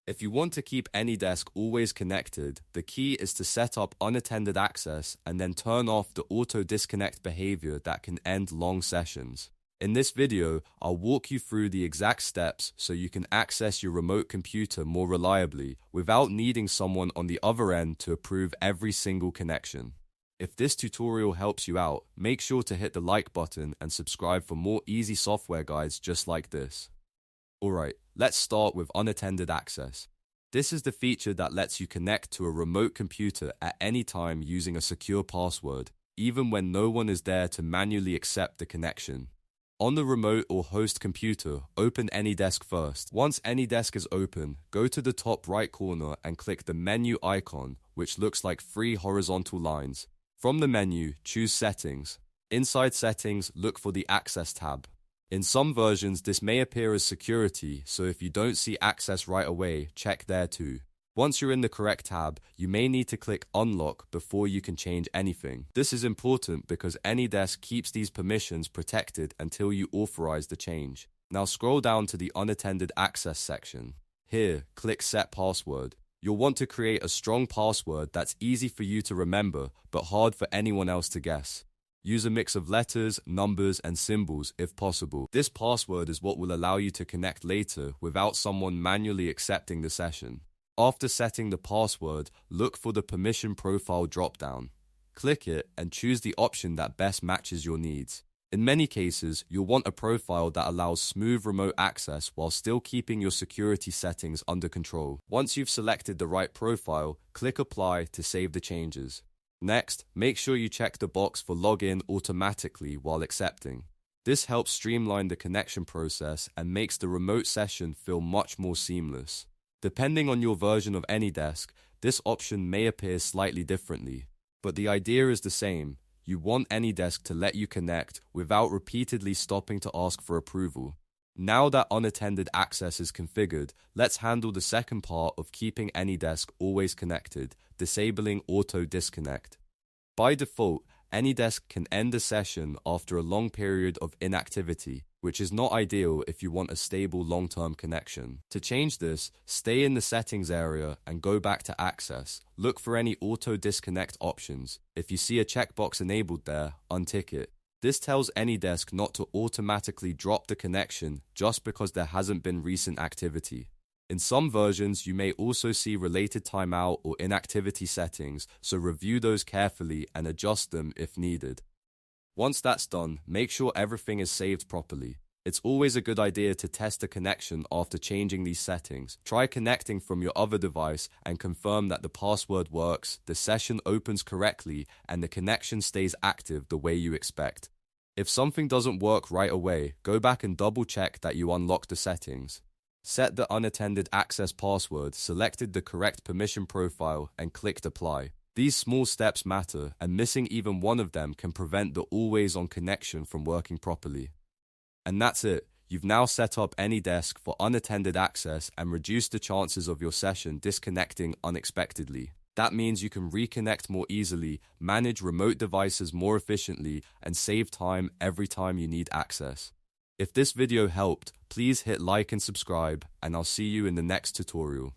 If you want to keep AnyDesk always connected, the key is to set up unattended access and then turn off the auto disconnect behavior that can end long sessions. In this video, I'll walk you through the exact steps so you can access your remote computer more reliably without needing someone on the other end to approve every single connection. If this tutorial helps you out, make sure to hit the like button and subscribe for more easy software guides just like this. Alright, let's start with unattended access. This is the feature that lets you connect to a remote computer at any time using a secure password, even when no one is there to manually accept the connection. On the remote or host computer, open AnyDesk first. Once AnyDesk is open, go to the top right corner and click the menu icon, which looks like 3 horizontal lines. From the menu, choose Settings. Inside Settings, look for the Access tab. In some versions, this may appear as Security, so if you don't see access right away, check there too. Once you're in the correct tab, you may need to click Unlock before you can change anything. This is important because AnyDesk keeps these permissions protected until you authorize the change. Now scroll down to the Unattended Access section. Here, click Set Password. You'll want to create a strong password that's easy for you to remember, but hard for anyone else to guess. Use a mix of letters, numbers, and symbols if possible. This password is what will allow you to connect later without someone manually accepting the session. After setting the password, look for the Permission Profile dropdown. Click it and choose the option that best matches your needs. In many cases, you'll want a profile that allows smooth remote access while still keeping your security settings under control. Once you've selected the right profile, click Apply to save the changes. Next, make sure you check the box for Login automatically while accepting. This helps streamline the connection process and makes the remote session feel much more seamless. Depending on your version of AnyDesk, this option may appear slightly differently, but the idea is the same. You want AnyDesk to let you connect without repeatedly stopping to ask for approval. Now that unattended access is configured, let's handle the second part of keeping AnyDesk always connected, disabling auto disconnect. By default, AnyDesk can end a session after a long period of inactivity, which is not ideal if you want a stable long-term connection. To change this, stay in the settings area and go back to access. Look for any auto disconnect options. If you see a checkbox enabled there, untick it. This tells AnyDesk not to automatically drop the connection just because there hasn't been recent activity. In some versions, you may also see related timeout or inactivity settings, so review those carefully and adjust them if needed. Once that's done, make sure everything is saved properly. It's always a good idea to test a connection after changing these settings. Try connecting from your other device and confirm that the password works, the session opens correctly, and the connection stays active the way you expect. If something doesn't work right away, go back and double check that you unlocked the settings. Set the unattended access password, selected the correct permission profile, and clicked Apply. These small steps matter, and missing even one of them can prevent the always-on connection from working properly. And that's it. You've now set up AnyDesk for unattended access and reduced the chances of your session disconnecting unexpectedly. That means you can reconnect more easily, manage remote devices more efficiently, and save time every time you need access. If this video helped, please hit like and subscribe, and I'll see you in the next tutorial.